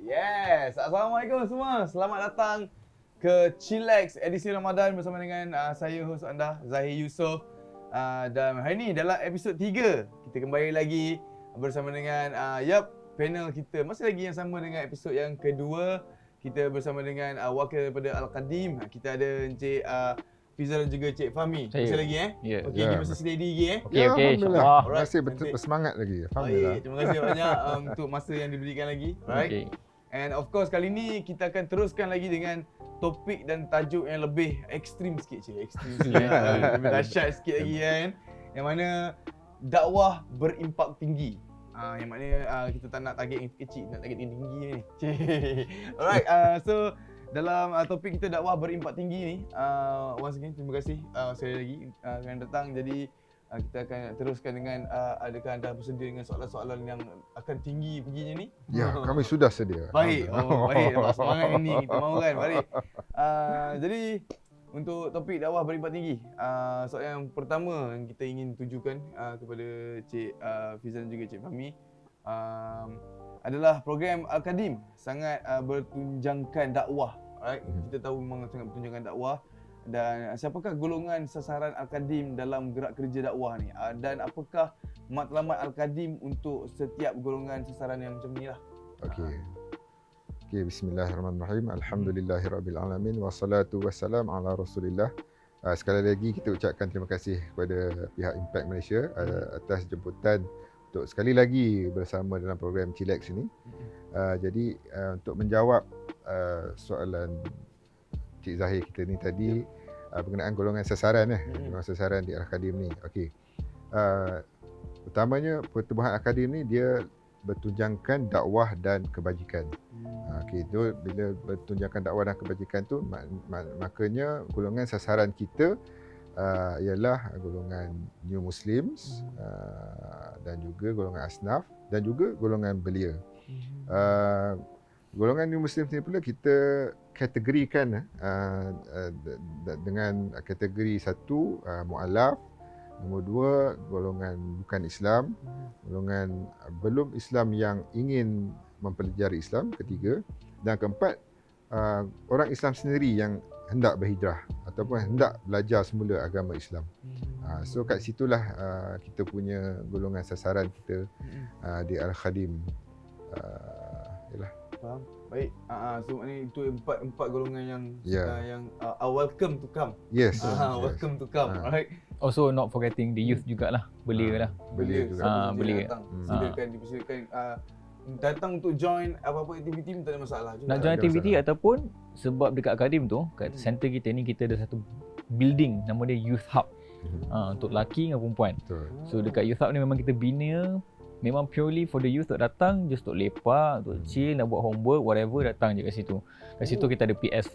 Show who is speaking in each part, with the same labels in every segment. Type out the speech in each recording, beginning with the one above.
Speaker 1: Yes, Assalamualaikum semua. Selamat datang ke Chillax edisi Ramadan bersama dengan saya host anda Zahir Yusof. Dan hari ni dalam episod 3 kita kembali lagi bersama dengan panel kita. Masih lagi yang sama dengan episod yang kedua. Kita bersama dengan wakil daripada Al-Qadim. Kita ada Encik Fizal dan juga Cik Fahmi. Masih lagi
Speaker 2: Yeah.
Speaker 1: Okey, kita masih steady lagi
Speaker 2: Okey,
Speaker 3: Alhamdulillah.
Speaker 1: Alright,
Speaker 3: Masih betul bersemangat lagi. Alhamdulillah.
Speaker 1: Baik, terima kasih banyak untuk masa yang diberikan lagi. Alright.
Speaker 2: Okay.
Speaker 1: And of course kali ni kita akan teruskan lagi dengan topik dan tajuk yang lebih ekstrim sikit ekstrim sikit. Lebih dahsyat sikit lagi kan. Yang mana dakwah berimpak tinggi. Yang mana kita tak nak target yang kecil, nak target yang tinggi ni. Alright, so dalam topik kita dakwah berimpak tinggi ni, once again terima kasih sekali lagi kerana datang. Jadi kita akan teruskan dengan adakah anda bersedia dengan soalan-soalan yang akan tinggi perginya ni?
Speaker 3: Ya, kami sudah sedia.
Speaker 1: Baik, baik. Nampak semangat ini, kita mahu kan? Baik. Jadi untuk topik dakwah berimpak tinggi, soalan yang pertama yang kita ingin tujukan kepada Cik Fizal dan juga Cik Fahmi adalah program Al-Qadim sangat bertunjangkan dakwah. Alright? Kita tahu memang sangat bertunjangkan dakwah. Dan siapakah golongan sasaran Al-Qadim dalam gerak kerja dakwah ni? Dan apakah matlamat Al-Qadim untuk setiap golongan sasaran yang macam ni lah?
Speaker 3: Okey, bismillahirrahmanirrahim. Alhamdulillahirabbil alamin wassalatu wassalam ala Rasulillah. Sekali lagi kita ucapkan terima kasih kepada pihak Impact Malaysia atas jemputan untuk sekali lagi bersama dalam program Chillax ini. Jadi untuk menjawab soalan Cik Zahir kita ni tadi berkenaan golongan sasaran golongan sasaran di Al-Qadim ni. Okey. Utamanya pertubuhan Al-Qadim ni dia bertunjangkan dakwah dan kebajikan. Okey, tu bila bertunjangkan dakwah dan kebajikan tu maknanya golongan sasaran kita ialah golongan New Muslims dan juga golongan Asnaf dan juga golongan belia. Golongan New Muslim ni pula kita kategorikan dengan kategori satu mu'alaf, nombor dua golongan bukan Islam, golongan belum Islam yang ingin mempelajari Islam, ketiga, dan keempat orang Islam sendiri yang hendak berhijrah ataupun hendak belajar semula agama Islam. So kat situlah kita punya golongan sasaran kita di Al-Qadim.
Speaker 1: Faham? Baik. So maknanya itu empat golongan yang yang welcome to come.
Speaker 3: Yes.
Speaker 1: Welcome to come. Alright.
Speaker 2: Also not forgetting the youth jugalah. Belia lah.
Speaker 3: Belia juga.
Speaker 2: Belia.
Speaker 1: Silakan datang untuk join apa-apa aktiviti tak ada masalah juga.
Speaker 2: Nak join aktiviti ataupun sebab dekat Al-Qadim tu, kat center kita ni kita ada satu building nama dia Youth Hub. Untuk lelaki dengan perempuan.
Speaker 3: Betul.
Speaker 2: So dekat Youth Hub ni memang kita bina memang purely for the youth untuk datang, just untuk lepak, untuk chill, nak buat homework, whatever, datang je kat situ. Kat situ kita ada PS4.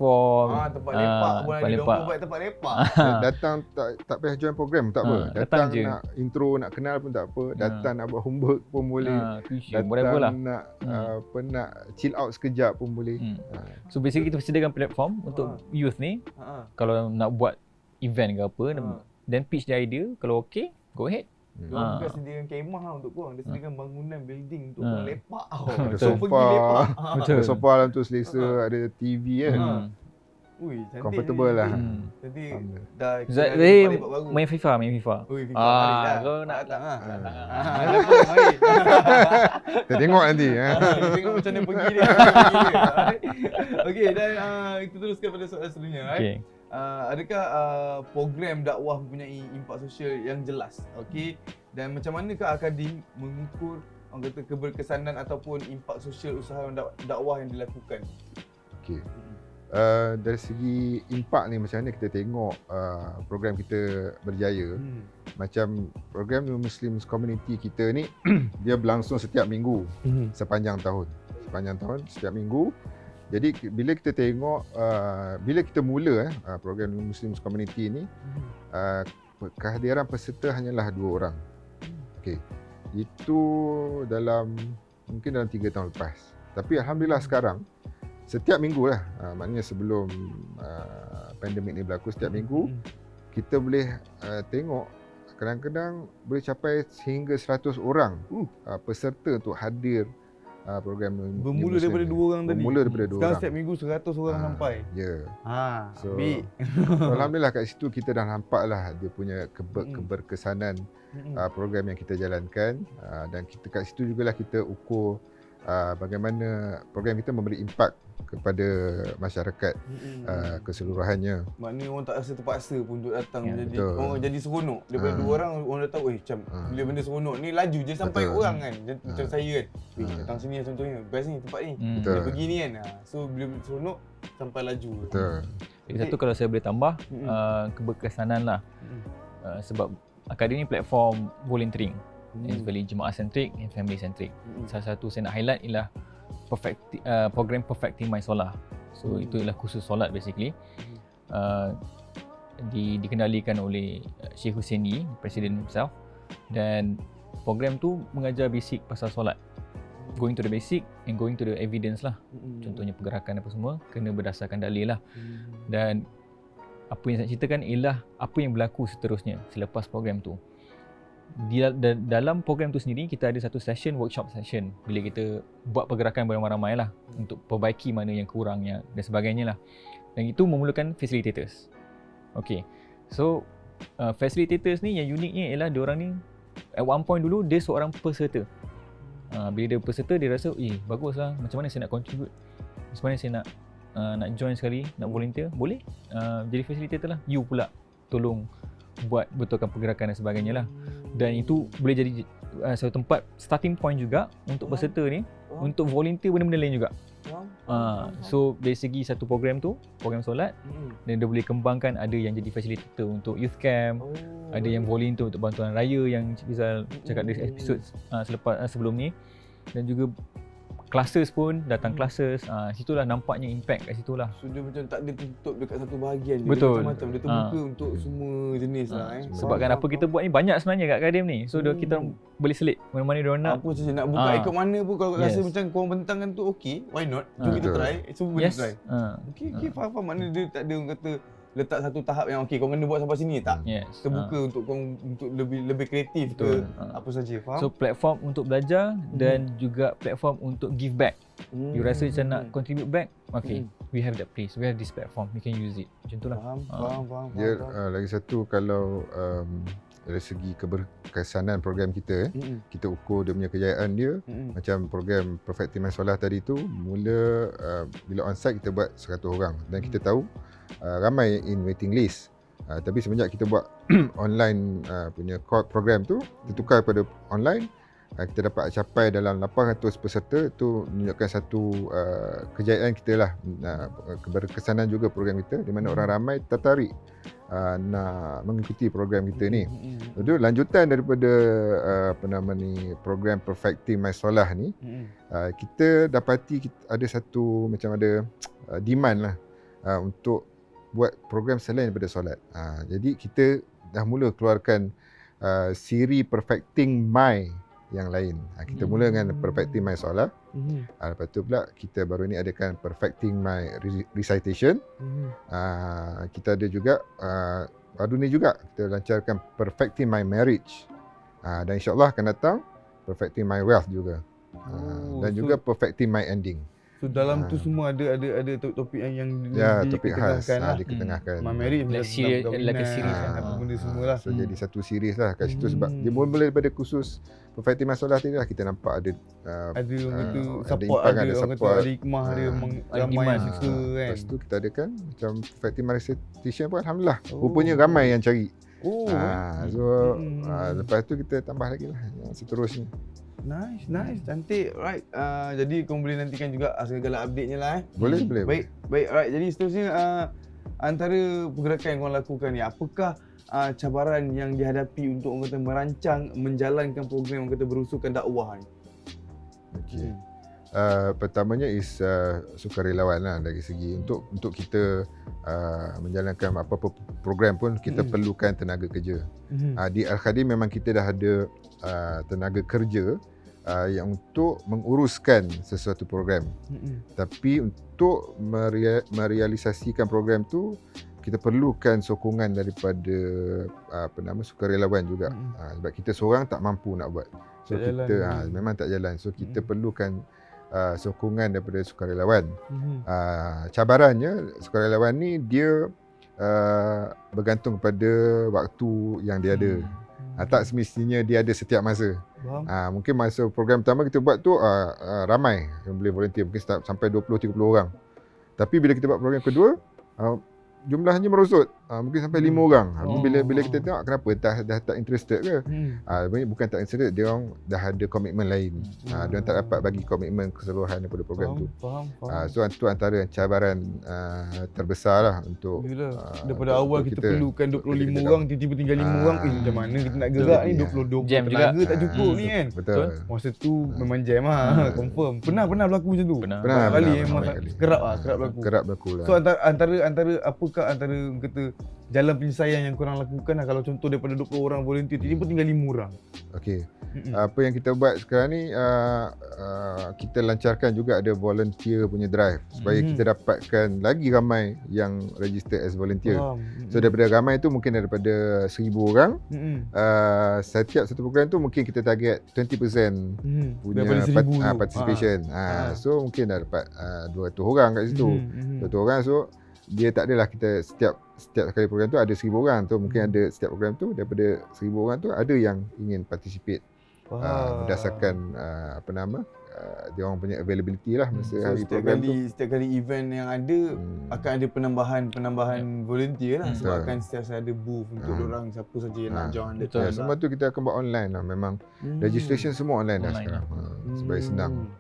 Speaker 1: Tempat lepak pun ada. Diorang buat tempat lepak.
Speaker 3: Datang tak payah join program tak apa. Datang
Speaker 2: je.
Speaker 3: nak intro, nak kenal pun tak apa. Datang nak buat homework pun boleh.
Speaker 2: Datang whatever lah.
Speaker 3: Nak nak chill out sekejap pun boleh.
Speaker 2: So basically kita sediakan platform untuk youth ni. Kalau nak buat event ke apa, then pitch the idea. Kalau okay, go ahead.
Speaker 1: Diorang juga sediakan kemah lah untuk korang. Dia sediakan bangunan building untuk korang lepak.
Speaker 3: Ada
Speaker 1: So pergi lepak.
Speaker 3: Ada sofa dalam tu selesa, ada TV kan.
Speaker 1: Ui, cantik.
Speaker 3: Comfortable lah.
Speaker 1: Jadi dah
Speaker 2: Zahir
Speaker 1: lepak baru.
Speaker 2: main FIFA.
Speaker 1: Ui, FIFA mari dah.
Speaker 2: Kau nak
Speaker 1: datang mari.
Speaker 3: Kita tengok nanti.
Speaker 1: Kita tengok macam mana pergi dia. Okey, dan kita teruskan pada soalan seterusnya.
Speaker 2: Okay.
Speaker 1: Adakah program dakwah mempunyai impak sosial yang jelas? Okey, dan macam manakah Al-Qadim mengukur orang kata keberkesanan ataupun impak sosial usaha dakwah yang dilakukan?
Speaker 3: Okey. Dari segi impak ni macam mana kita tengok program kita berjaya. Macam program New Muslims Community kita ni dia berlangsung setiap minggu sepanjang tahun. Setiap minggu. Jadi bila kita tengok bila kita mula program New Muslims Community ni kehadiran peserta hanyalah 2 orang. Okey. Itu mungkin dalam 3 tahun lepas. Tapi alhamdulillah sekarang setiap minggu lah, maknanya sebelum pandemik ni berlaku, setiap minggu kita boleh tengok kadang-kadang boleh capai sehingga 100 orang peserta untuk hadir program
Speaker 1: Bermula daripada 2 orang tadi.
Speaker 3: Bermula daripada 2
Speaker 1: Sekarang
Speaker 3: orang.
Speaker 1: setiap minggu 100 orang sampai.
Speaker 3: Ya. So,
Speaker 1: Ambil.
Speaker 3: Alhamdulillah kat situ kita dah nampak lah dia punya keberkesanan program yang kita jalankan, dan kita kat situ jugalah kita ukur bagaimana program kita memberi impak kepada masyarakat keseluruhannya.
Speaker 1: Maknanya orang tak rasa terpaksa pun untuk datang jadi
Speaker 3: betul.
Speaker 1: orang jadi seronok. Daripada 2 orang dah tahu macam bila benda seronok ni laju je sampai
Speaker 3: Betul.
Speaker 1: orang kan. Macam saya kan. Datang sini contohnya. Best ni tempat ni.
Speaker 3: Betul.
Speaker 1: Dia pergi ni kan. So bila seronok sampai laju.
Speaker 3: Betul.
Speaker 2: Lagi satu kalau saya boleh tambah keberkesanan lah. Sebab akademi ni platform volunteering. It's very jemaah centric and family centric. Salah satu saya nak highlight ialah program Perfecting My Solar. So itu ialah khusus solat basically. Dikendalikan oleh Sheikh Husaini, Presiden himself, dan program tu mengajar basic pasal solat. Going to the basic and going to the evidence lah. Contohnya pergerakan apa semua kena berdasarkan dalil lah. Dan apa yang saya ceritakan ialah apa yang berlaku seterusnya selepas program tu. Dalam program tu sendiri kita ada satu session, workshop session, bila kita buat pergerakan beramai-ramai lah untuk perbaiki mana yang kurangnya dan sebagainya lah. Dan itu memerlukan facilitators. Okay, so facilitators ni yang uniknya ialah diorang ni at one point dulu dia seorang peserta. Bila dia peserta dia rasa bagus lah, macam mana saya nak contribute, macam mana saya nak join sekali, nak volunteer, boleh jadi facilitator lah, you pula tolong buat betulkan pergerakan dan sebagainya lah. Dan itu boleh jadi satu tempat starting point juga untuk peserta ni untuk volunteer benda-benda lain juga. So dari segi satu program tu, program solat, dan dia boleh kembangkan, ada yang jadi facilitator untuk youth camp, ada yang volunteer untuk bantuan raya yang Rizal cakap dari episod sebelum ni, dan juga classes pun datang classes. Situlah nampaknya impact kat situlah.
Speaker 1: So dia macam tak ada tertutup dekat satu bahagian.
Speaker 2: Betul.
Speaker 1: Dia macam dia terbuka untuk semua jenis lah.
Speaker 2: Sebab kan apa kita buat ni banyak sebenarnya kat Akadem ni. So kita boleh selit mana-mana dia orang nak.
Speaker 1: Apa saja nak buka ikut mana pun, kalau rasa macam korang bentangkan tu okey, why not? Jom kita try. Semua boleh try. Okey, faham. Maknanya dia tak ada orang kata letak satu tahap yang okey kau kena buat sampai sini, tak. Terbuka untuk kau untuk lebih kreatif ke apa saja. Faham?
Speaker 2: So platform untuk belajar dan juga platform untuk give back. You rasa macam nak contribute back, okay, we have that place, we have this platform, we can use it. Macam itulah.
Speaker 1: Faham.
Speaker 3: Dia lagi satu, kalau dari segi keberkesanan program kita, kita ukur dia punya kejayaan dia. Macam program Perfecting My Solar tadi tu, mula bila on-site kita buat 100 orang, dan kita tahu ramai in waiting list. Tapi semenjak kita buat online punya program tu, kita tukar pada online, kita dapat capai dalam 800 peserta. Itu menunjukkan satu kejayaan kita lah, keberkesanan juga program kita, di mana orang ramai tertarik nak mengikuti program kita ni. Itu lanjutan daripada program Perfecting My Solar ni. Kita dapati ada satu macam ada demand lah untuk buat program selain daripada solat. Jadi kita dah mula keluarkan siri Perfecting My yang lain. Kita mula dengan Perfecting My Solar. Lepas tu pula kita baru ni adakan Perfecting My Recitation. Kita ada juga baru ni juga kita lancarkan Perfecting My Marriage. Dan insyaAllah akan datang Perfecting My Wealth juga. Dan juga Perfecting My Ending.
Speaker 1: So dalam tu semua ada topik yang
Speaker 3: topik khas
Speaker 1: diketengahkan. Marriage
Speaker 2: like a series
Speaker 1: apa benda semualah.
Speaker 3: So jadi satu series lah kat situ, sebab dia mula daripada khusus Perfecting My Solar tadi lah, kita nampak ada
Speaker 1: orang kata support,
Speaker 3: ada
Speaker 1: orang
Speaker 3: support,
Speaker 1: kata ada hikmah, ada ramai suka kan.
Speaker 3: Lepas tu kita adakan macam Perfecting My Recitation pun alhamdulillah rupanya ramai yang cari. Lepas tu kita tambah lagi lah yang seterusnya.
Speaker 1: Nice, cantik. Right. Jadi kau boleh nantikan juga segala update-nya lah.
Speaker 3: Boleh.
Speaker 1: Baik. Alright. Jadi seterusnya antara pergerakan yang kau lakukan ni, apakah cabaran yang dihadapi untuk orang kata merancang, menjalankan program orang kata berusulkan dakwah ni?
Speaker 3: Okey. Pertamanya is sukarelawan lah dari segi untuk kita menjalankan apa-apa program pun kita perlukan tenaga kerja. Di Al-Khadim memang kita dah ada tenaga kerja yang untuk menguruskan sesuatu program. Tapi untuk merealisasikan program tu, kita perlukan sokongan daripada sukarelawan juga. Sebab kita seorang tak mampu nak buat. So
Speaker 1: Tak
Speaker 3: kita
Speaker 1: jalan.
Speaker 3: memang tak jalan. So kita perlukan sokongan daripada sukarelawan. Cabarannya sukarelawan ni dia bergantung kepada waktu yang dia ada. Tak semestinya dia ada setiap masa. Mungkin masa program pertama kita buat tu ramai yang boleh volunteer, mungkin sampai 20-30 orang. Tapi bila kita buat program kedua, jumlahnya merosot. Mungkin sampai 5 orang. Bila kita tengok kenapa dah tak interested ke? Sebenarnya bukan tak interested, dia orang dah ada komitmen lain. Dia orang tak dapat bagi komitmen keseluruhan daripada program tu.
Speaker 1: Faham.
Speaker 3: So itu antara cabaran terbesar lah untuk
Speaker 1: Daripada awal kita perlukan 25 orang, tiba-tiba tinggal 5 orang. Macam mana kita nak gerak ni, 20
Speaker 2: Jam juga.
Speaker 1: tenaga tak cukup ni kan.
Speaker 3: Betul.
Speaker 1: Masa tu memang jam lah, confirm. Pernah berlaku macam tu?
Speaker 2: Pernah.
Speaker 1: Banyak kali
Speaker 3: Pernah,
Speaker 1: memang
Speaker 3: banyak kali.
Speaker 1: kerap berlaku.
Speaker 3: Kerap berlaku lah.
Speaker 1: So antara apakah antara kata jalan penyelesaian yang korang lakukan lah, kalau contoh daripada 20 orang volunteer tiba-tiba tinggal 5 orang.
Speaker 3: Okey. Apa yang kita buat sekarang ni, kita lancarkan juga ada volunteer punya drive supaya kita dapatkan lagi ramai yang register as volunteer.
Speaker 1: Faham.
Speaker 3: So daripada ramai tu mungkin daripada 1,000 orang, setiap satu program tu mungkin kita target 20% punya
Speaker 1: Daripada 1,000 tu.
Speaker 3: participation. So mungkin dah dapat 200 orang kat situ. 200 orang, so dia tak adalah kita setiap sekali program tu ada 1,000 orang tu, mungkin ada setiap program tu daripada 1,000 orang tu ada yang ingin participate berdasarkan dia orang punya availability lah masa hari program tu.
Speaker 1: Setiap kali event yang ada akan ada penambahan volunteer lah, sebabkan setiap ada booth untuk orang siapa saja yang nak join.
Speaker 3: Semua tu kita akan buat online lah. Memang registration semua online dah sekarang. Supaya senang.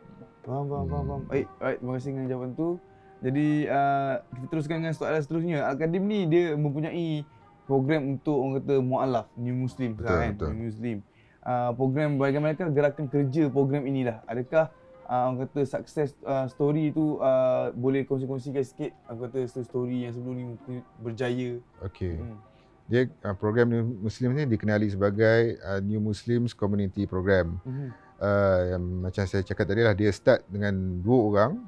Speaker 1: Faham. Baik, terima kasih dengan jawapan tu. Jadi kita teruskan dengan soalan seterusnya. Al-Qadim ni dia mempunyai program untuk orang kata mu'alaf, New Muslim kan? New Muslim. Program bagaimanakah gerakan kerja program inilah? Adakah orang kata success story tu boleh kongsi-kongsikan sikit? Orang kata story yang sebelum ni berjaya.
Speaker 3: Okey. Dia program New Muslim ni dikenali sebagai New Muslims Community Program. Yang macam saya cakap tadi lah, dia start dengan 2 orang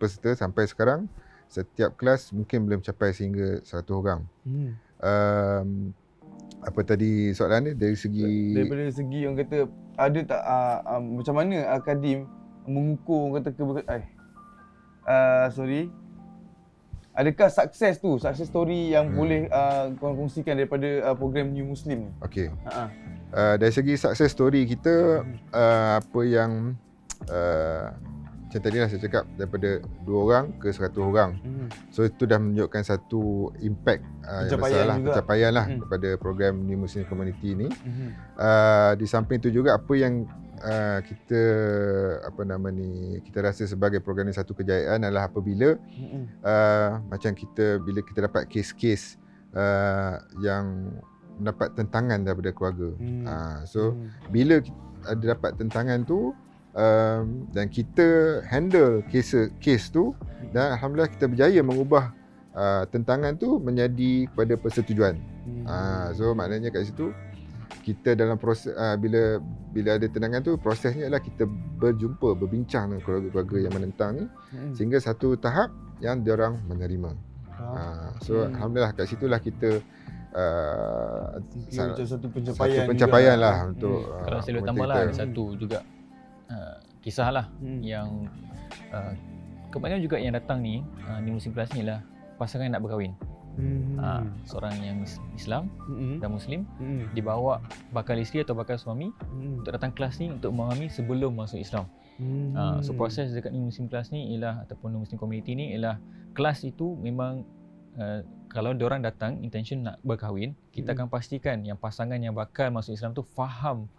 Speaker 3: peserta sampai sekarang. Setiap kelas mungkin boleh mencapai sehingga 100 orang. Apa tadi soalan ni? Daripada
Speaker 1: segi orang kata ada tak macam mana Al-Qadim mengukur orang kata adakah success story yang boleh korang kongsikan daripada program New Muslim ni?
Speaker 3: Okey. Dari segi success story kita, apa yang macam tadi lah saya cakap, daripada 2 orang ke 100 orang. So itu dah menunjukkan satu impact yang besar lah, pencapaian lah kepada program New Muslim Community ni. Di samping itu juga apa yang kita kita rasa sebagai program ni satu kejayaan adalah apabila macam bila kita dapat kes-kes yang mendapat tentangan daripada keluarga. So bila ada dapat tentangan tu, dan kita handle kes tu, dan alhamdulillah kita berjaya mengubah tentangan tu menjadi kepada persetujuan. So maknanya kat situ kita dalam proses bila ada tentangan tu, prosesnya adalah kita berbincang dengan keluarga-keluarga yang menentang ni sehingga satu tahap yang diorang menerima. So alhamdulillah kat situlah kita
Speaker 1: macam satu pencapaian,
Speaker 3: pencapaian lah untuk
Speaker 2: kalau saya boleh tambah lah, ada satu juga kisah lah yang kebanyakan juga yang datang ni New Muslim Plus ni lah pasangan nak berkahwin. Seorang yang Islam dan Muslim dibawa bakal isteri atau bakal suami untuk datang kelas ni untuk memahami sebelum masuk Islam. So proses dekat New Muslim Class ni ialah, ataupun New Muslim Community ni ialah, kelas itu memang kalau diorang datang intention nak berkahwin, kita akan pastikan yang pasangan yang bakal masuk Islam tu faham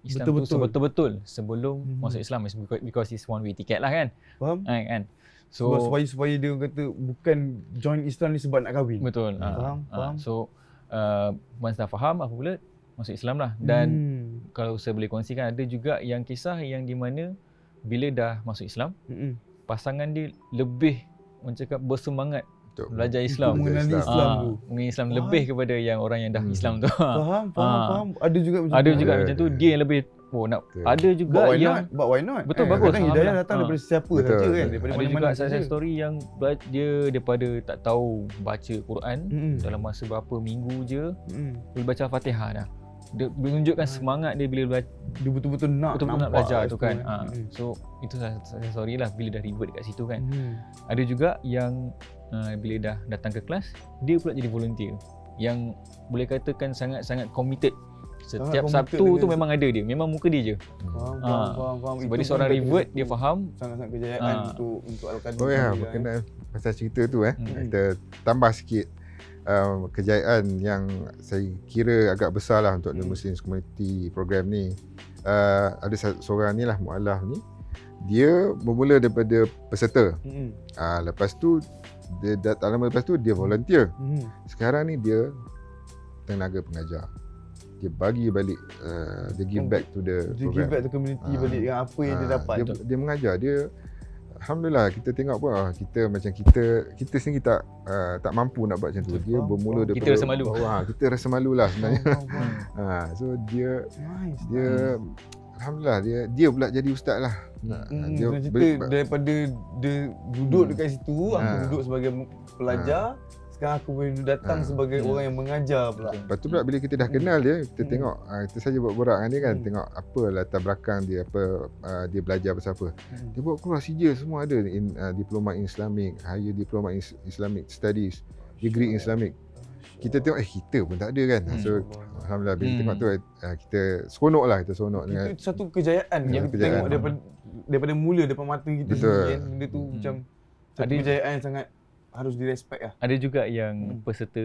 Speaker 2: Islam tu betul-betul sebelum masuk Islam, because it's one way ticket lah kan.
Speaker 1: Faham?
Speaker 2: Kan? So
Speaker 1: supaya dia kata bukan join Islam ni sebab nak kahwin.
Speaker 2: Betul.
Speaker 1: Faham.
Speaker 2: So once dah faham, apabila masuk Islam lah. Dan kalau saya boleh kongsikan, ada juga yang kisah yang di mana bila dah masuk Islam, pasangan dia lebih mencakap bersemangat belajar Islam,
Speaker 1: mengenali Islam tu.
Speaker 2: Mengenali Islam lebih kepada yang orang yang dah Islam tu.
Speaker 1: Faham. Ada juga macam tu.
Speaker 2: Ada juga macam tu, dia yang lebih nak
Speaker 3: Betul.
Speaker 2: ada juga yang
Speaker 1: But why not?
Speaker 2: Betul, bagus.
Speaker 1: Kadang hidayah
Speaker 2: Alhamdulillah.
Speaker 1: datang
Speaker 2: Ha.
Speaker 1: daripada siapa
Speaker 3: Betul,
Speaker 1: saja kan,
Speaker 3: betul.
Speaker 1: daripada
Speaker 2: ada juga
Speaker 1: mana-mana
Speaker 2: success
Speaker 1: saja.
Speaker 2: story yang dia daripada tak tahu baca Quran dalam masa berapa minggu je boleh baca Al-Fatihah dah. Dia menunjukkan semangat dia bila
Speaker 1: Dia betul-betul nak
Speaker 2: nak belajar tu kan. So itu success story lah bila dah revert dekat situ kan. Ada juga yang bila dah datang ke kelas, dia pula jadi volunteer yang boleh katakan sangat-sangat committed. Setiap
Speaker 1: Sangat
Speaker 2: Sabtu
Speaker 1: committed
Speaker 2: tu
Speaker 1: dengan-
Speaker 2: memang ada dia, memang muka dia je.
Speaker 1: Faham.
Speaker 2: Sebab dia
Speaker 1: Itu
Speaker 2: seorang
Speaker 1: pun
Speaker 2: revert,
Speaker 1: satu
Speaker 2: dia faham.
Speaker 1: sangat-sangat kejayaan untuk Al-Qadim.
Speaker 3: Oh ya,
Speaker 1: sendiri,
Speaker 3: berkenaan pasal cerita tu
Speaker 2: Hmm.
Speaker 3: kita tambah sikit kejayaan yang saya kira agak besar lah untuk the Muslim Community Program ni. Ada seorang ni lah, Mu'alaf ni, dia bermula daripada peserta. Lepas tu dia tak lama lepas tu dia volunteer. Sekarang ni dia tenaga pengajar. Dia bagi balik, dia give back to the
Speaker 1: Dia
Speaker 3: program.
Speaker 1: give back to community balik dengan apa yang dia dapat.
Speaker 3: Dia mengajar. Dia Alhamdulillah, kita tengok pun kita macam kita sendiri tak mampu nak buat macam tu. Dia bermula
Speaker 2: Kita
Speaker 3: daripada
Speaker 2: rasa malu.
Speaker 3: bawah. Kita rasa malu lah sebenarnya. So dia Alhamdulillah dia pula jadi ustaz lah.
Speaker 1: Dia cerita daripada dia duduk dekat situ, aku duduk sebagai pelajar, sekarang aku boleh datang sebagai orang yang mengajar pula.
Speaker 3: Lepas tu pula bila kita dah kenal dia, kita tengok kita saja buat-borak dengan dia kan, tengok apa latar belakang dia, apa dia belajar pasal apa. Dia buat keluar CJ semua ada diploma in Islamic, higher diploma in Islamic studies, degree in Islamic. Kita tengok kita pun tak ada kan. So alhamdulillah bila tengok tu kita seronok lah, kita seronok dengan
Speaker 1: Itu satu kejayaan yang kita
Speaker 3: kejayaan.
Speaker 1: tengok daripada mula depan mata kita
Speaker 3: Betul.
Speaker 1: sendiri kan. Benda tu macam satu
Speaker 2: Ada-
Speaker 1: kejayaan yang sangat harus direspek lah.
Speaker 2: Ada juga yang peserta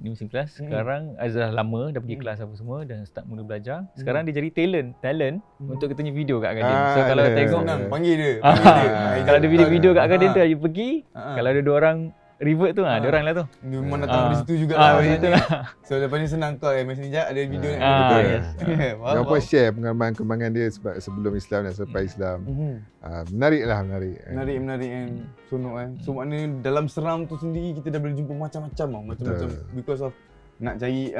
Speaker 2: New Muslim Class sekarang dah lama dah pergi kelas apa semua dan start mula belajar. Sekarang dia jadi talent untuk kita punya video kat Akadem. So kalau
Speaker 3: ada.
Speaker 2: tengok
Speaker 1: Senang, panggil dia.
Speaker 2: kalau ada video-video kat Akadem tu you pergi, kalau ada 2 orang revert tu dia orang lah tu.
Speaker 1: Dia memang datang dari situ juga
Speaker 2: Dari situ lah.
Speaker 1: So lepas ni senang call messenger sekejap ada video nak
Speaker 3: Betul.
Speaker 2: Yes.
Speaker 3: Dia pun share pengalaman-kembangan dia sebelum Islam dan selepas Islam. Menarik.
Speaker 1: Menarik yang seronok kan. So maknanya dalam seram tu sendiri kita dah boleh jumpa macam-macam macam-macam because of nak cari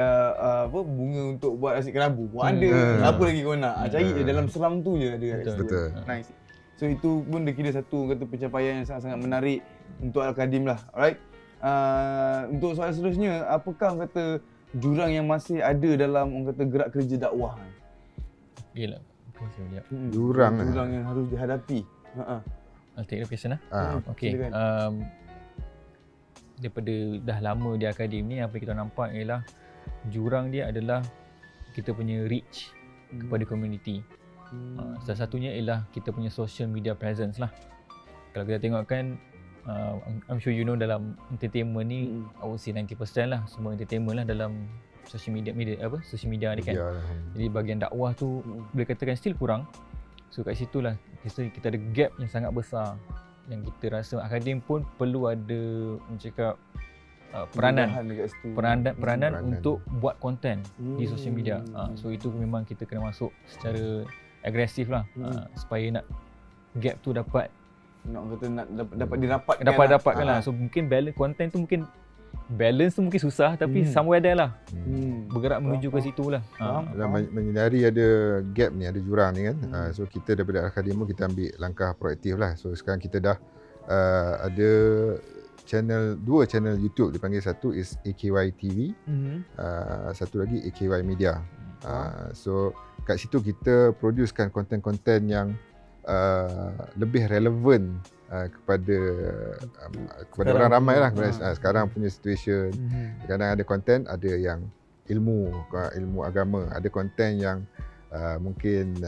Speaker 1: bunga untuk buat nasi kerabu. Ada apa lagi kau nak? Cari je dalam seram tu je ada.
Speaker 3: Betul.
Speaker 1: Nice. So itu pun dia kira satu kata pencapaian yang sangat-sangat menarik untuk Al-Qadim lah. Alright. Untuk soalan seterusnya, apakah kata jurang yang masih ada dalam orang kata gerak kerja dakwah?
Speaker 2: Yalah. Sekejap.
Speaker 3: Jurang
Speaker 1: yang harus dihadapi.
Speaker 2: I'll take the question lah. Okay.
Speaker 1: silakan.
Speaker 2: Daripada dah lama di Akadem ni, apa yang kita nampak ialah jurang dia adalah kita punya reach kepada community. Salah satunya ialah kita punya social media presence lah. Kalau kita tengok kan, I'm sure you know dalam entertainment ni, I would say 90% lah semua entertainment lah dalam social media social media ni kan. Jadi bahagian dakwah tu boleh katakan still kurang. So kat situ lah kita ada gap yang sangat besar yang kita rasa Akadem pun perlu ada cakap peranan untuk buat konten di social media. So itu memang kita kena masuk secara agresif lah supaya nak gap tu dapat dapatkan lah. So mungkin balance konten tu mungkin balance tu mungkin susah tapi somewhere there lah. Bergerak menuju ke situ lah.
Speaker 3: Menyedari ada gap ni, ada jurang ni kan. So kita daripada Akadem kita ambil langkah proaktif lah. So sekarang kita dah ada dua channel YouTube dipanggil, satu is AKY TV, satu lagi AKY Media. So kat situ kita producekan konten-konten yang lebih relevan kepada orang ramai lah. Sekarang punya situation. Kadang ada konten, ada yang ilmu agama, ada konten yang mungkin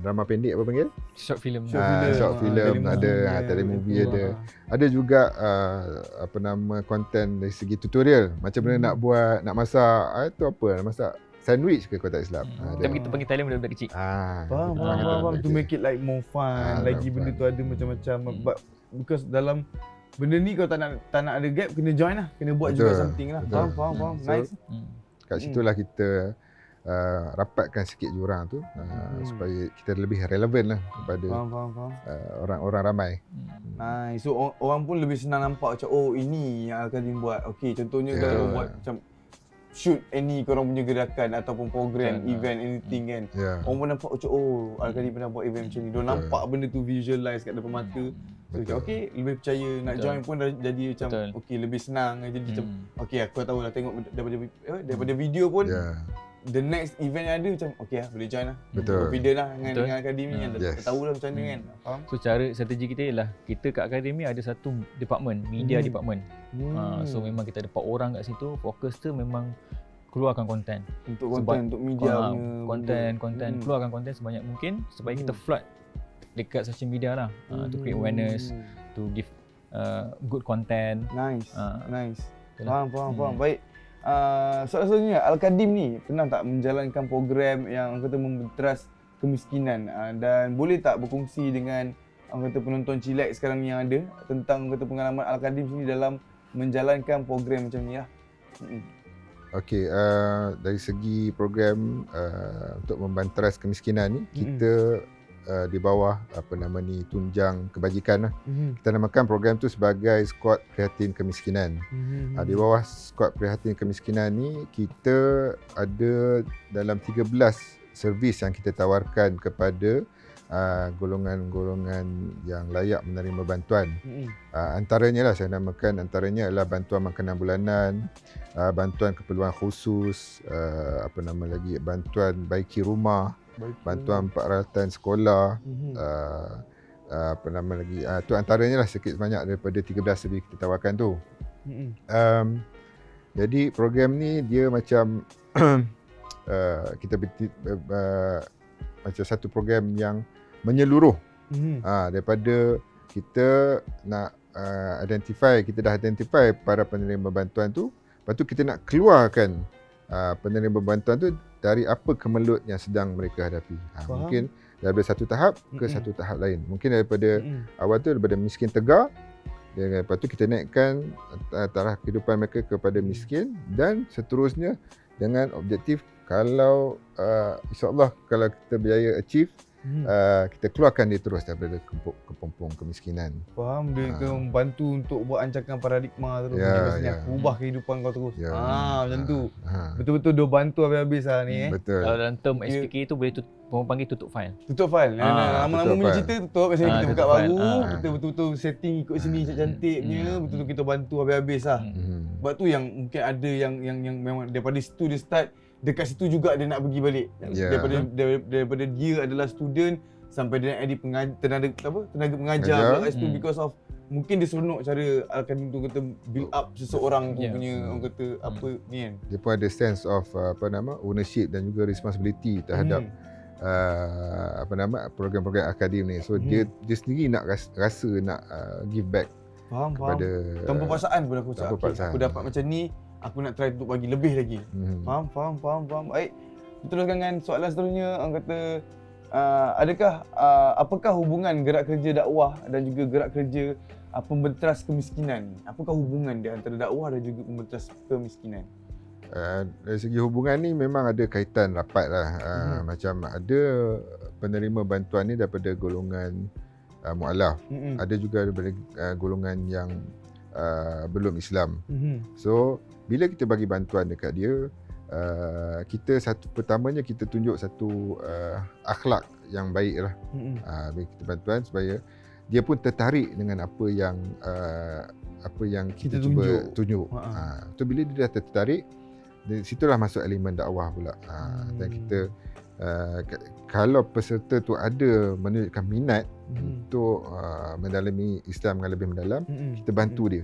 Speaker 3: drama pendek apa panggil?
Speaker 2: Short film.
Speaker 3: Short film ada, telemovie ada. Ada juga konten dari segi tutorial, macam mana nak buat, nak masak, itu apa, nak masak sandwich ke kau tak silap.
Speaker 2: Tapi kita panggil talent budak-budak kecil.
Speaker 1: Faham. To make it like more fun. Lagi benda tu ada macam-macam. But because dalam benda ni kalau tak nak ada gap, kena join lah. Kena buat juga something lah. Faham. Nice.
Speaker 3: Kat situlah kita rapatkan sikit jurang tu supaya kita lebih relevan lah kepada orang-orang ramai.
Speaker 1: Nice. So orang pun lebih senang nampak macam ini yang Al-Qadim buat. Okey, contohnya kalau buat macam shoot any korang punya gerakan ataupun program,
Speaker 2: Kan,
Speaker 1: event, anything kan.
Speaker 3: Ya.
Speaker 1: Orang pun nampak macam Al-Qadim pernah buat event macam ni. Dia nampak benda tu visualize kat depan mata. So,
Speaker 3: Betul.
Speaker 1: okay, lebih percaya nak
Speaker 2: Betul.
Speaker 1: join pun dah jadi macam
Speaker 2: Betul.
Speaker 1: okay, lebih senang. Jadi macam okay, aku tahu dah tengok daripada
Speaker 2: Hmm.
Speaker 1: video pun
Speaker 3: Ya.
Speaker 1: the next event yang ada macam okay lah, boleh join lah.
Speaker 3: Betul.
Speaker 1: Confident lah dengan
Speaker 2: Betul.
Speaker 1: akademi kan.
Speaker 3: Yes.
Speaker 1: Dah tahu lah macam mana kan. Faham?
Speaker 2: So cara strategi kita ialah kita kat akademi ada satu department, media department. So memang kita ada 4 orang kat situ, fokus tu memang keluarkan konten.
Speaker 1: untuk konten, untuk media punya
Speaker 2: Konten,
Speaker 1: benda.
Speaker 2: keluarkan konten sebanyak mungkin supaya kita flood dekat social media lah. To create awareness, to give good content.
Speaker 1: Nice, nice.
Speaker 2: Itulah.
Speaker 1: Faham. Baik. Soalan selanjutnya, Al-Qadim ni pernah tak menjalankan program yang orang kata membenteras kemiskinan dan boleh tak berkongsi dengan orang kata penonton Chillax sekarang ni yang ada tentang orang kata pengalaman Al-Qadim sini dalam menjalankan program macam ni lah.
Speaker 3: Okey, dari segi program untuk membanteras kemiskinan ni, kita di bawah tunjang kebajikan lah. Kita namakan program tu sebagai Skuad Prihatin Kemiskinan. Di bawah Skuad Prihatin Kemiskinan ni, kita ada dalam 13 servis yang kita tawarkan kepada golongan-golongan yang layak menerima bantuan. Antaranya lah saya namakan, antaranya adalah bantuan makanan bulanan, bantuan keperluan khusus, bantuan baiki rumah, bantuan peralatan sekolah, tu antaranya lah sikit sebanyak daripada 13 servis kita tawarkan tu. Jadi program ni dia macam kita macam satu program yang menyeluruh. Daripada kita nak kita dah identify para penerima bantuan tu, lepas tu kita nak keluarkan penerima bantuan tu dari apa kemelut yang sedang mereka hadapi. Mungkin daripada satu tahap ke satu tahap lain. Mungkin daripada awal tu daripada miskin tegar, lepas tu kita naikkan taraf kehidupan mereka kepada miskin, dan seterusnya dengan objektif kalau insyaAllah kalau kita berjaya achieve, kita keluarkan dia terus daripada kepompong kemiskinan.
Speaker 1: Faham, dia membantu untuk buat ancakan paradigma terus. Ubah kehidupan kau terus. Macam tu. Betul-betul dia bantu habis-habis lah ni.
Speaker 3: Betul.
Speaker 2: Kalau dalam term SPK tu boleh orang panggil tutup file.
Speaker 1: Tutup file. Lama-lama punya cerita tutup. Biasanya kita buka
Speaker 2: tutup file.
Speaker 1: baru, kita betul-betul setting ikut sini cantik punya, betul-betul kita bantu habis-habis lah. Sebab tu yang mungkin ada yang memang daripada situ dia start, dekat situ juga dia nak pergi balik. Daripada dia adalah student sampai dia nak jadi tenaga pengajar pula kat situ, because of mungkin dia seronok cara Al-Qadim tu kata build up seseorang tu punya orang kata apa ni kan.
Speaker 3: Dia pun ada sense of ownership dan juga responsibility terhadap program-program akadem ni. So dia sendiri nak rasa nak give back.
Speaker 1: Faham.
Speaker 3: Kepada
Speaker 1: Tanpa paksaan pun aku cakap, aku dapat macam ni, aku nak try untuk bagi lebih lagi. Faham. Baik. Teruskan dengan soalan seterusnya, orang kata apakah hubungan gerak kerja dakwah dan juga gerak kerja pembenteras kemiskinan? Apakah hubungan dia antara dakwah dan juga pembenteras kemiskinan?
Speaker 3: Dari segi hubungan ni memang ada kaitan rapat lah. Macam ada penerima bantuan ni daripada golongan mu'alaf. Ada juga daripada golongan yang belum Islam. So bila kita bagi bantuan dekat dia, pertamanya kita tunjuk satu akhlak yang baik lah. Bagi kita bantuan supaya dia pun tertarik dengan apa yang kita cuba tunjuk. So bila dia dah tertarik, dari situlah masuk elemen dakwah pula. Dan kita kalau peserta tu ada menunjukkan minat untuk mendalami Islam dengan lebih mendalam, kita bantu dia.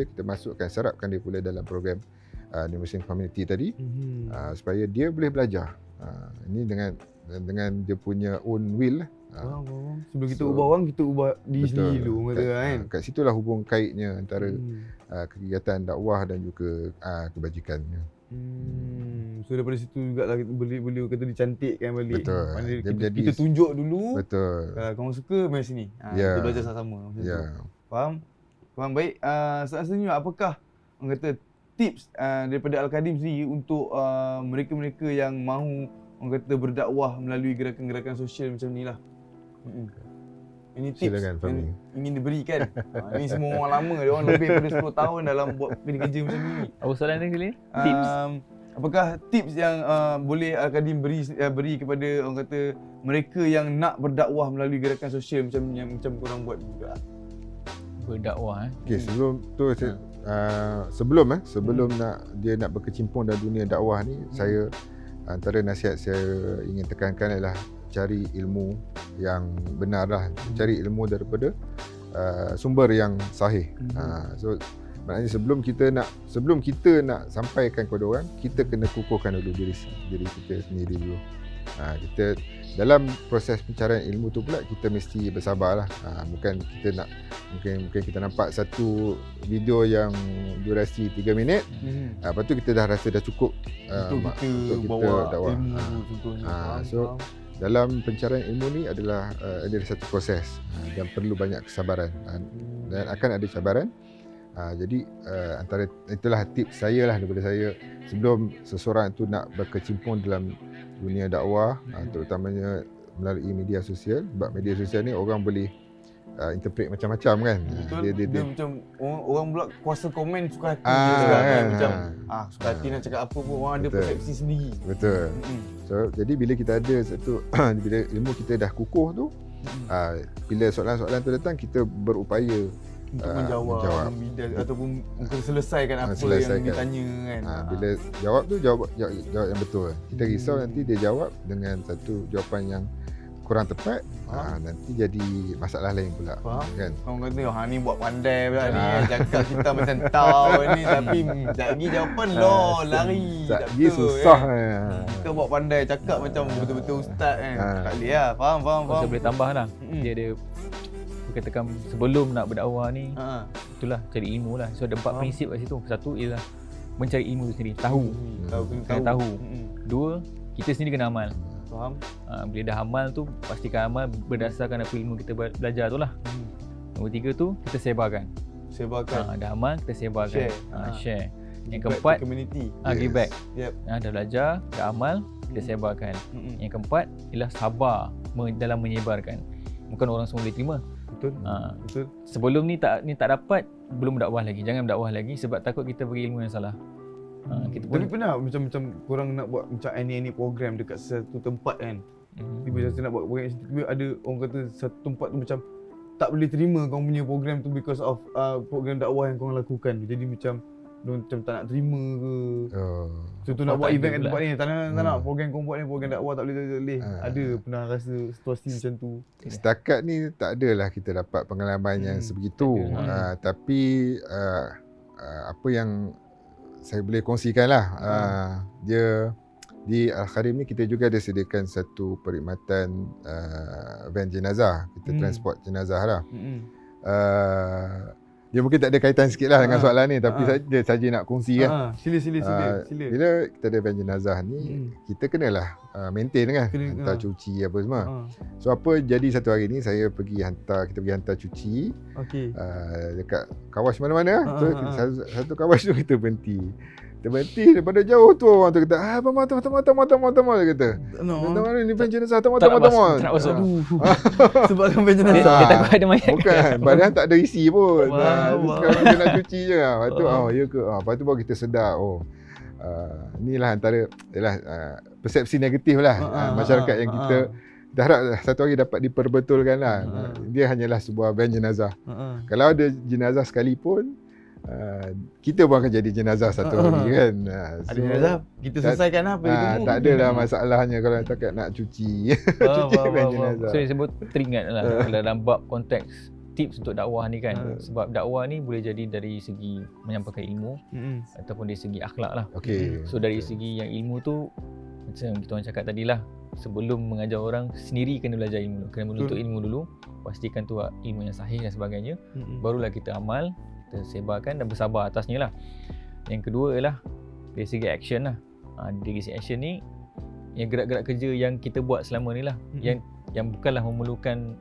Speaker 3: Kita masukkan, serapkan dia pula dalam program New Muslim Community tadi, supaya dia boleh belajar. Ini dengan dia punya own will.
Speaker 1: Sebelum kita ubah orang, kita ubah diri sendiri dulu kan.
Speaker 3: Kat situlah hubung kaitnya antara kegiatan dakwah dan juga kebajikan.
Speaker 1: So daripada situ juga lah kita boleh kata dicantikkan balik.
Speaker 3: Betul.
Speaker 1: Kita tunjuk dulu.
Speaker 3: Betul.
Speaker 1: Kalau korang suka, mari sini. Kita belajar sama-sama. Faham? Baik. Selanjutnya, apakah orang kata tips daripada Al-Qadim sendiri untuk mereka-mereka yang mahu orang kata berdakwah melalui gerakan-gerakan sosial macam ni lah? Ini tips
Speaker 3: Silakan, Fahmi.
Speaker 1: yang ingin diberikan. Ini semua orang lama, dia orang lebih daripada 10 tahun dalam buat kerja macam ni.
Speaker 2: Apa soalan ni kali? Tips.
Speaker 1: Apakah tips yang boleh Al-Qadim beri kepada orang kata mereka yang nak berdakwah melalui gerakan sosial macam korang buat juga?
Speaker 2: Berdakwah
Speaker 3: Okey, sebelum tu sebelum dia nak berkecimpung dalam dunia dakwah ni, saya antara nasihat saya ingin tekankan adalah cari ilmu yang benar lah, cari ilmu daripada sumber yang sahih. So maknanya sebelum kita nak sampaikan kepada orang, kita kena kukuhkan dulu diri kita sendiri dulu. Kita dalam proses pencarian ilmu tu pula kita mesti bersabarlah. Bukan kita nak mungkin kita nampak satu video yang durasi 3 minit, lepas tu kita dah rasa dah cukup
Speaker 1: untuk
Speaker 3: kita
Speaker 1: bawa
Speaker 3: dakwah.
Speaker 1: ilmu contohnya.
Speaker 3: So dalam pencarian ilmu ni adalah satu proses dan perlu banyak kesabaran dan akan ada cabaran. Jadi antara itulah tips saya lah daripada saya sebelum seseorang itu nak berkecimpung dalam dunia dakwah, terutamanya melalui media sosial. Sebab media sosial ni orang boleh interpret macam-macam kan.
Speaker 1: Betul, dia macam orang pula kuasa komen suka hati dia sekarang macam suka hati nak cakap apa pun orang ada persepsi sendiri.
Speaker 3: Betul. So jadi bila kita ada satu bila ilmu kita dah kukuh tu, bila soalan-soalan tu datang kita berupaya
Speaker 1: untuk menjawab. Ataupun mungkin selesaikan apa yang ditanya kan.
Speaker 3: Bila jawab tu jawab yang betul. Kita risau nanti dia jawab dengan satu jawapan yang kurang tepat, nanti jadi masalah lain pula. Kan?
Speaker 1: Orang kata ni buat pandai pula ni, cakap kita macam tahu ni tapi tak lagi jawapan lari.
Speaker 3: Tak lagi susah
Speaker 1: kan? Kita buat pandai cakap macam betul-betul ustaz kan. Tak boleh lah. Faham.
Speaker 2: Saya boleh tambah lah. Dia ada katakan sebelum nak berdakwah ni, itulah cari ilmu lah. So ada 4 prinsip kat situ. Satu ialah mencari ilmu tu sendiri, kena tahu. 2, kita sendiri kena amal.
Speaker 1: Faham?
Speaker 2: Bila dah amal tu, pastikan amal berdasarkan apa ilmu kita belajar tu lah. Nombor 3 tu, kita sebarkan. Dah amal, kita sebarkan. Share. Yang keempat,
Speaker 1: community.
Speaker 2: Give back.
Speaker 1: Yep.
Speaker 2: Dah belajar, dah amal, kita sebarkan. Yang keempat ialah sabar dalam menyebarkan. Bukan orang semua boleh terima.
Speaker 1: Betul.
Speaker 2: Sebelum ni tak dapat, belum berdakwah lagi. Jangan berdakwah lagi sebab takut kita beri ilmu yang salah.
Speaker 1: Tapi pernah macam korang nak buat macam any program dekat satu tempat kan. Tiba-tiba saya nak buat program, tiba ada orang kata satu tempat tu macam tak boleh terima kau punya program tu because of program dakwah yang korang lakukan. Jadi macam tak nak terima ke. Contoh nak buat event kat tempat ni, tak nak program kau buat ni, program dakwah tak boleh. Ada pernah rasa situasi macam tu?
Speaker 3: Setakat ni tak adalah kita dapat pengalaman yang sebegitu. Tapi apa yang saya boleh kongsikan lah, dia di Al-Qadim ni kita juga ada sediakan satu perkhidmatan van jenazah. Kita transport jenazah lah. Dia mungkin tak ada kaitan sikit lah dengan soalan ni, tapi saja nak kongsi kan.
Speaker 1: Sila.
Speaker 3: Bila kita ada van jenazah ni, kita kenalah maintain kan, hantar cuci apa semua. So apa jadi satu hari ni kita pergi hantar cuci dekat kawash mana-mana. So satu kawash tu kita berhenti daripada jauh tu orang tu kata abang tama dia kata ni van jenazah tama.
Speaker 1: Sebab kan van jenazah
Speaker 2: dia takut ada mayat.
Speaker 3: Bukan, badan tak ada isi pun. Sekarang kita nak cuci je. Lepas tu ya ke. Lepas tu baru kita sedar inilah antara persepsi negatif lah masyarakat yang kita harap satu hari dapat diperbetulkan lah. Dia hanyalah sebuah van jenazah. Kalau ada jenazah sekalipun, kita pun akan jadi jenazah satu hari kan.
Speaker 1: Ada jenazah, kita selesaikan apa itu.
Speaker 3: Tak adalah masalahnya kalau cakap nak cuci. Cuci van jenazah.
Speaker 2: So saya sebut teringat lah dalam bab konteks tips untuk dakwah ni kan. Sebab dakwah ni boleh jadi dari segi menyampaikan ilmu ataupun dari segi akhlak lah. So dari segi yang ilmu tu, macam kita orang cakap tadi lah, sebelum mengajar orang sendiri kena belajar ilmu, kena menuntut ilmu dulu, pastikan tu ilmu yang sahih dan sebagainya. Barulah kita amal, kita sebarkan dan bersabar atasnya lah. Yang kedua ialah dari segi action lah. Dari segi action ni, yang gerak-gerak kerja yang kita buat selama ni lah, yang bukanlah memerlukan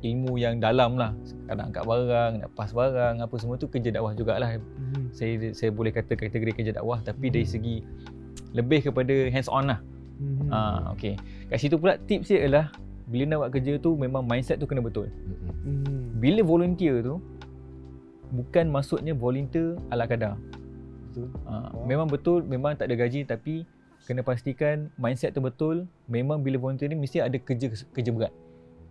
Speaker 2: ilmu yang dalam lah. Kadang angkat barang, nak pas barang, apa semua tu kerja dakwah jugalah. Saya boleh kata kategori kerja dakwah, tapi dari segi lebih kepada hands on lah. Kat situ pula tips dia ialah bila nak buat kerja tu memang mindset tu kena betul.
Speaker 3: Mm-mm.
Speaker 2: Bila volunteer tu bukan maksudnya volunteer ala kadar.
Speaker 1: Betul.
Speaker 2: Memang betul, memang tak ada gaji, tapi kena pastikan mindset tu betul. Memang bila volunteer ni mesti ada kerja berat.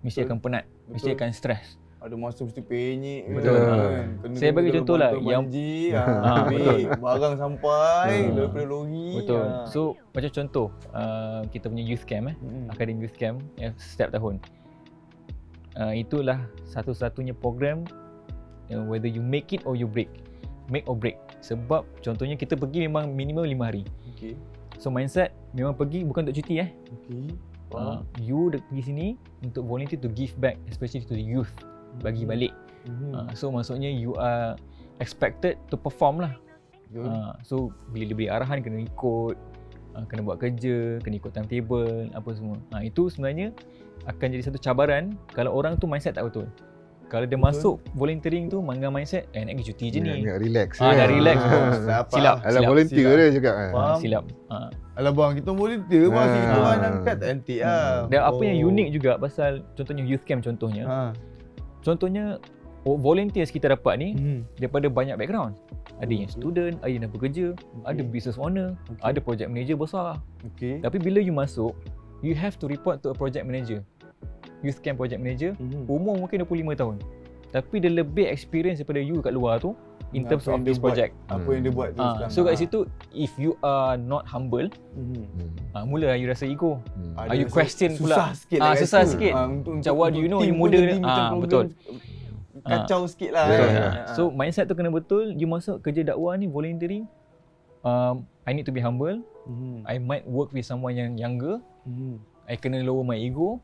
Speaker 2: Mesti
Speaker 1: Betul.
Speaker 2: akan penat, mesti
Speaker 1: Betul.
Speaker 2: akan stres.
Speaker 1: Ada masa mesti penyek.
Speaker 2: Betul.
Speaker 1: Kan.
Speaker 2: Saya bagi contoh lah, yang-
Speaker 1: banjir,
Speaker 2: betul.
Speaker 1: barang sampai
Speaker 2: Ah.
Speaker 1: daripada lori.
Speaker 2: Betul. So macam contoh kita punya youth camp Akademi Youth Camp yang setiap tahun. Itulah satu-satunya program whether you make it or you break. Make or break. Sebab contohnya kita pergi memang minimum 5 hari.
Speaker 1: Okey.
Speaker 2: So mindset memang pergi bukan untuk cuti
Speaker 1: Okey.
Speaker 2: you pergi sini untuk volunteer to give back, especially to the youth, bagi balik. So maksudnya you are expected to perform lah.
Speaker 1: Betul.
Speaker 2: So bila dia beri arahan kena ikut, kena buat kerja, kena ikut timetable, apa semua. Itu sebenarnya akan jadi satu cabaran kalau orang tu mindset tak betul. Kalau dia
Speaker 1: Betul.
Speaker 2: masuk volunteering tu dengan mindset nak pergi cuti je ni.
Speaker 3: Nak relax.
Speaker 2: Dah relax pun. Silap.
Speaker 3: Alah volunteer
Speaker 1: silap.
Speaker 3: dia juga kan.
Speaker 1: Faham.
Speaker 2: Silap.
Speaker 1: Alah bang, kita volunteer bang,
Speaker 3: Ah.
Speaker 1: kita orang angkat tak nanti
Speaker 2: Dan apa yang unik juga pasal contohnya youth camp contohnya. Contohnya volunteers kita dapat ni daripada banyak background. Ada yang student, ada yang dah bekerja, ada business owner, ada project manager besar.
Speaker 1: Okey.
Speaker 2: Tapi bila you masuk, you have to report to a project manager. Youth camp project manager, umur mungkin 25 tahun. Tapi dia lebih experience daripada you kat luar tu in terms
Speaker 1: Apa
Speaker 2: of
Speaker 1: yang dia
Speaker 2: this
Speaker 1: buat.
Speaker 2: project.
Speaker 1: Apa yang dia buat tu sekarang.
Speaker 2: So kat situ, if you are not humble, mula you rasa ego.
Speaker 1: Ada
Speaker 2: you
Speaker 1: rasa
Speaker 2: question pula.
Speaker 1: Susah sikit lah kat
Speaker 2: Susah
Speaker 1: situ.
Speaker 2: sikit.
Speaker 1: Untuk
Speaker 2: Macam what do you know,
Speaker 1: team
Speaker 2: you
Speaker 1: pun
Speaker 2: muda.
Speaker 1: jadi macam program
Speaker 2: Betul.
Speaker 1: Kacau sikit lah.
Speaker 3: Betul.
Speaker 1: kan.
Speaker 2: So mindset tu kena betul. You masuk kerja dakwah ni volunteering, I need to be humble. I might work with someone yang younger. I kena lower my ego.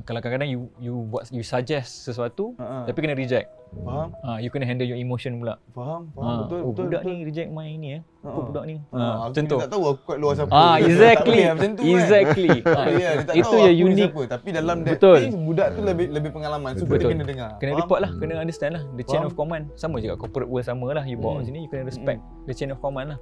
Speaker 2: Kalau kadang-kadang you suggest sesuatu tapi kena reject.
Speaker 1: Faham?
Speaker 2: You kena handle your emotion pula.
Speaker 1: Faham? Betul, betul.
Speaker 2: Budak
Speaker 1: betul.
Speaker 2: ni reject my ni apa budak ni.
Speaker 1: Aku
Speaker 2: Contoh.
Speaker 1: tak tahu aku kat luar siapa.
Speaker 2: Exactly.
Speaker 1: Tak boleh macam tu kan.
Speaker 2: Exactly.
Speaker 1: Dia tak
Speaker 2: Itu
Speaker 1: tahu
Speaker 2: yang
Speaker 1: aku ni
Speaker 2: unik.
Speaker 1: siapa. Tapi dalam that
Speaker 2: Betul.
Speaker 1: thing, budak tu lebih pengalaman. So
Speaker 2: Betul.
Speaker 1: kita kena dengar.
Speaker 2: Kena
Speaker 1: Faham?
Speaker 2: report lah, kena understand lah. The chain
Speaker 1: Faham?
Speaker 2: of command. Sama je kat corporate world sama lah. You bawa sini, you kena respect the chain of command lah.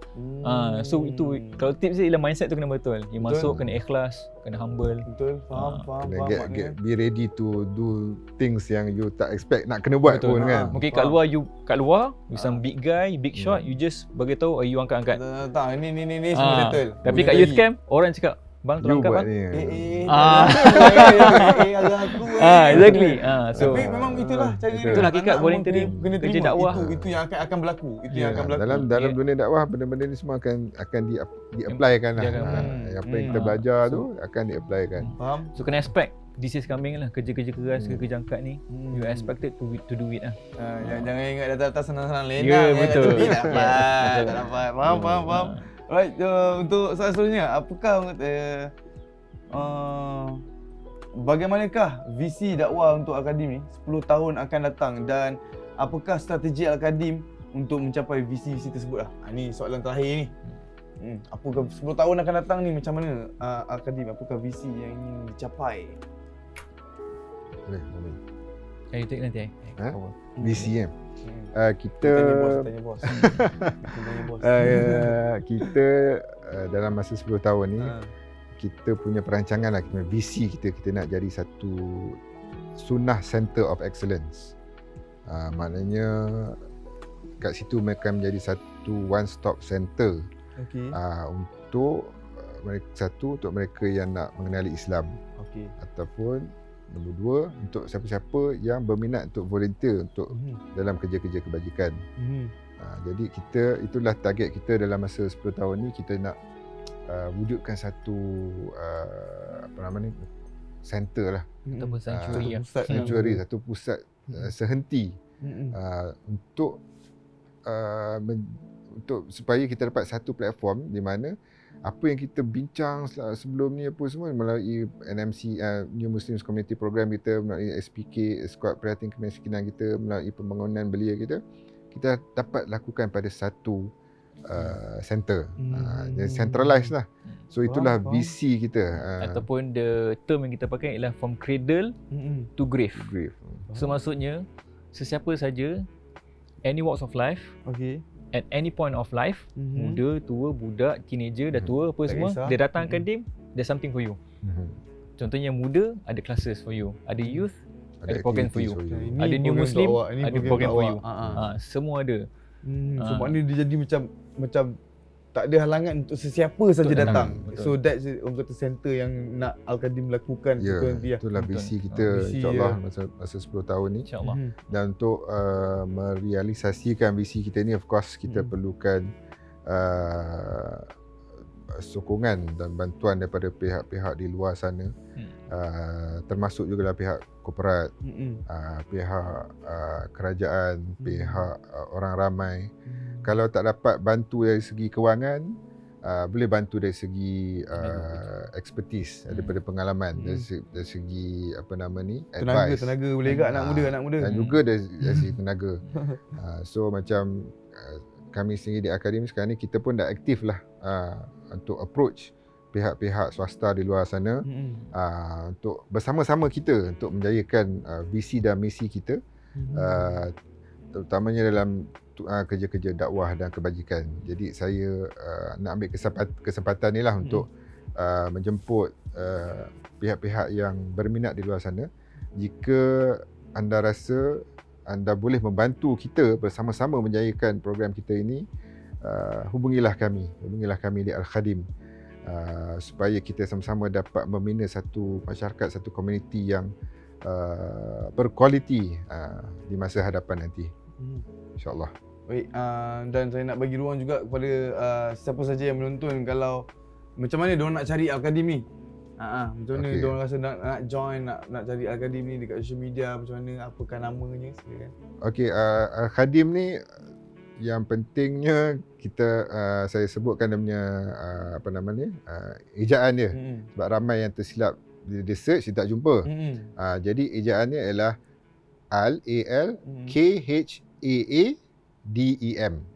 Speaker 2: So itu, kalau tips dia ialah mindset tu kena betul. You
Speaker 1: Betul.
Speaker 2: masuk kena ikhlas, kena humble.
Speaker 1: Betul, faham, faham,
Speaker 3: Kena
Speaker 1: faham
Speaker 3: get
Speaker 1: maknanya.
Speaker 3: be ready to do things yang you tak expect nak kena buat
Speaker 2: Betul.
Speaker 3: pun kan.
Speaker 2: Mungkin kat luar, you some big guy, big shot, you just bagi tahu, you angkat-angkat.
Speaker 1: Tak, ni semua settle.
Speaker 2: Tapi
Speaker 1: Boleh
Speaker 2: kat youth
Speaker 1: lagi.
Speaker 2: camp, orang cakap, bang tolong
Speaker 3: You
Speaker 2: angkat
Speaker 3: buat
Speaker 2: bang.
Speaker 3: ni.
Speaker 1: Agak aku.
Speaker 2: Exactly. So
Speaker 1: Tapi memang itulah cara dia.
Speaker 2: itulah hakikat
Speaker 1: Anak
Speaker 2: volunteering,
Speaker 1: kena
Speaker 2: kerja
Speaker 1: terima.
Speaker 2: dakwah.
Speaker 1: Itu yang akan berlaku. Itu yang akan berlaku.
Speaker 3: Dalam dunia dakwah benda-benda ni semua akan di-applykan lah.
Speaker 2: Dia akan apply.
Speaker 3: Apa yang kita belajar tu akan di-applykan.
Speaker 1: Faham?
Speaker 2: So kena expect this is coming lah, kerja-kerja keras, kerja angkat ni. You are expected to do it lah.
Speaker 1: Jangan ingat datang-datang senang-senang lena.
Speaker 2: Ya, betul.
Speaker 1: Tak dapat.
Speaker 2: Betul.
Speaker 1: Tak dapat. Faham. Alright, untuk soalan seterusnya, apakah bagaimanakah visi dakwah untuk Al-Khadim ni 10 tahun akan datang dan apakah strategi Al-Khadim untuk mencapai visi-visi tersebut lah? Ni soalan terakhir ni. Apakah 10 tahun akan datang ni macam mana Al-Khadim? Apakah visi yang ingin dicapai?
Speaker 3: Boleh.
Speaker 2: You take nanti
Speaker 3: Visi kan. Kita
Speaker 1: Tanya bos. Tanya bos.
Speaker 3: kita dalam masa 10 tahun ni kita punya perancangan lah, kita punya visi kita nak jadi satu Sunnah Center of Excellence. Maknanya kat situ mereka menjadi satu one stop center
Speaker 1: Okey.
Speaker 3: untuk untuk mereka yang nak mengenali Islam,
Speaker 1: Okey.
Speaker 3: ataupun nombor dua untuk siapa-siapa yang berminat untuk volunteer untuk dalam kerja-kerja kebajikan. Jadi itulah target kita dalam masa 10 tahun ni. Kita nak wujudkan satu center lah,
Speaker 2: ataupun sanctuary lah.
Speaker 3: sanctuary, satu pusat sehenti untuk supaya kita dapat satu platform di mana apa yang kita bincang sebelum ni apa semua melalui NMC, New Muslims Community Program kita, melalui SPK, Squad Prihatin Kemiskinan kita, melalui pembangunan belia kita dapat lakukan pada satu center. Jadi centralized lah. So itulah
Speaker 1: Faham.
Speaker 3: visi kita.
Speaker 2: Ataupun the term yang kita pakai ialah from cradle to grave.
Speaker 3: Grave.
Speaker 2: So maksudnya sesiapa saja, any walks of life,
Speaker 1: Okey.
Speaker 2: at any point of life, muda, tua, budak, teenager, dah tua apa
Speaker 1: Tak
Speaker 2: semua,
Speaker 1: kisah.
Speaker 2: dia datang Kadim, there's something for you. Contohnya muda, ada classes for you. Ada youth, ada program for
Speaker 3: activities
Speaker 2: you.
Speaker 1: Ini
Speaker 2: Ada new
Speaker 1: program
Speaker 2: Muslim,
Speaker 1: untuk awak, ini
Speaker 2: ada
Speaker 1: program
Speaker 2: program
Speaker 1: untuk
Speaker 2: for you.
Speaker 1: awak.
Speaker 2: Semua ada.
Speaker 1: So maknanya dia jadi macam tak ada halangan untuk sesiapa saja
Speaker 2: Betul,
Speaker 1: datang.
Speaker 2: betul.
Speaker 1: So that's orang kata center yang nak Al-Qadim lakukan
Speaker 3: Ya,
Speaker 1: tu nanti lah.
Speaker 3: itulah
Speaker 2: Betul.
Speaker 3: visi kita
Speaker 1: Visi,
Speaker 3: insyaAllah masa 10 tahun ni.
Speaker 2: InsyaAllah.
Speaker 3: Dan untuk merealisasikan visi kita ni, of course kita perlukan sokongan dan bantuan daripada pihak-pihak di luar sana, termasuk juga pihak korporat, pihak kerajaan, pihak orang ramai. Kalau tak dapat bantu dari segi kewangan, boleh bantu dari segi expertise, daripada pengalaman, dari segi advice.
Speaker 1: Tenaga boleh agak anak muda.
Speaker 3: Dan juga dari segi tenaga. So macam kami sendiri di akademi sekarang ni, kita pun dah aktif lah untuk approach pihak-pihak swasta di luar sana, untuk bersama-sama kita untuk menjayakan visi dan misi kita, terutamanya dalam kerja-kerja dakwah dan kebajikan. Jadi saya nak ambil kesempatan ni lah untuk menjemput pihak-pihak yang berminat di luar sana. Jika anda rasa anda boleh membantu kita bersama-sama menjayakan program kita ini, hubungilah kami di Al-Khadim, supaya kita sama-sama dapat membina satu masyarakat, satu komuniti yang berkualiti di masa hadapan nanti, insyaAllah.
Speaker 1: Baik, dan saya nak bagi ruang juga kepada siapa saja yang menonton, kalau macam mana diorang nak cari Al-Qadim ni. Macam mana diorang rasa nak join, nak cari Al-Qadim ni dekat social media, macam mana, apakah namanya, silakan.
Speaker 3: Okey, Al-Khadim ni yang pentingnya kita saya sebutkan dia punya ejaan dia. Sebab ramai yang tersilap dia search dia tak jumpa. Jadi ejaannya ialah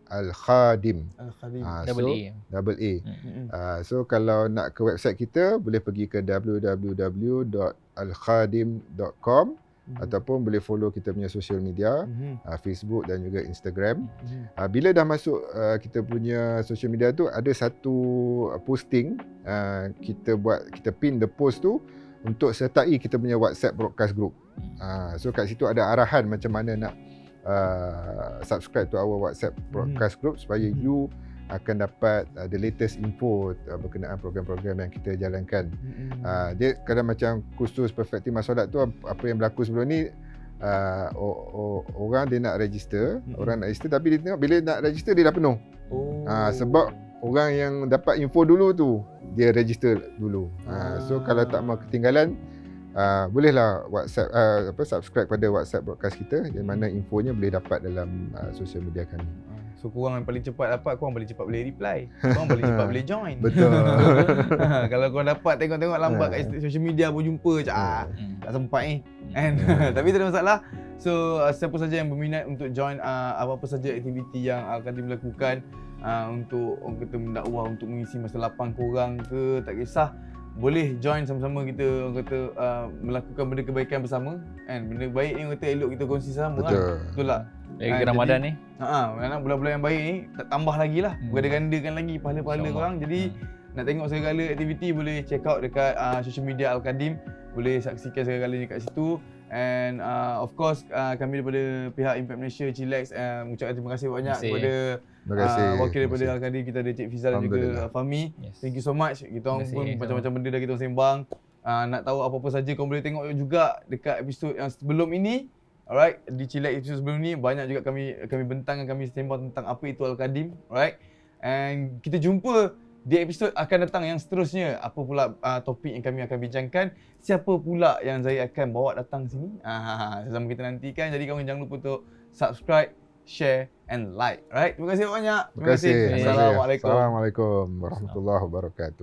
Speaker 3: Al-Khadim, Al-Khadim.
Speaker 1: Al-Khadim.
Speaker 2: Double A.
Speaker 3: So kalau nak ke website kita, boleh pergi ke www.alkhadim.com, ataupun boleh follow kita punya social media, Facebook dan juga Instagram. Bila dah masuk kita punya social media tu, ada satu posting, kita pin the post tu untuk sertai kita punya WhatsApp broadcast group. So kat situ ada arahan macam mana nak subscribe to our WhatsApp broadcast group, supaya you akan dapat the latest info berkenaan program-program yang kita jalankan. Dia kadang macam khusus Perfect Timah Solat tu, apa yang berlaku sebelum ni, orang dia nak register, tapi dia tengok bila nak register dia dah penuh. Sebab orang yang dapat info dulu tu dia register dulu. So kalau tak mau ketinggalan, bolehlah WhatsApp subscribe pada WhatsApp broadcast kita, di mana infonya boleh dapat dalam social media kami.
Speaker 1: So korang yang paling cepat dapat, korang paling cepat boleh reply, korang paling cepat boleh join.
Speaker 3: Betul.
Speaker 1: Kalau korang dapat tengok-tengok lambat kat social media pun jumpa tak sempat ni kan. Tapi tak ada masalah. So siapa saja yang berminat untuk join apa-apa saja aktiviti yang Al-Qadim lakukan, untuk orang kata mendakwah, untuk mengisi masa lapang korang ke, tak kisah, boleh join sama-sama kita, orang kata melakukan benda kebaikan bersama kan. Benda baik ni orang kata elok kita kongsi sama. Betul tak?
Speaker 2: Lagi Ramadan ni.
Speaker 1: Bulan-bulan yang baik ni tambah lagi lah, berganda-gandakan lagi pahala-pahala korang. Jadi nak tengok segala aktiviti boleh check out dekat social media Al-Qadim, boleh saksikan segala-galanya kat situ. And of course kami daripada pihak Impact Malaysia, Chillax, mengucapkan terima kasih banyak kepada wakil daripada Al-Qadim. Kita ada Cik Fizal dan juga Fahmi. Thank you so much. Kita orang pun macam-macam benda dah kita sembang. Nak tahu apa-apa saja, korang boleh tengok juga dekat episod yang sebelum ini. Alright, di Chillax episod sebelum ni banyak juga kami bentang, kami sembang tentang apa itu Al-Qadim. Alright, and kita jumpa di episod akan datang yang seterusnya. Apa pula topik yang kami akan bincangkan, siapa pula yang saya akan bawa datang sini, sama kita nantikan. Jadi korang jangan lupa untuk subscribe, share and like. Alright, terima kasih banyak.
Speaker 3: Terima kasih.
Speaker 1: Assalamualaikum.
Speaker 3: Assalamualaikum warahmatullahi wabarakatuh.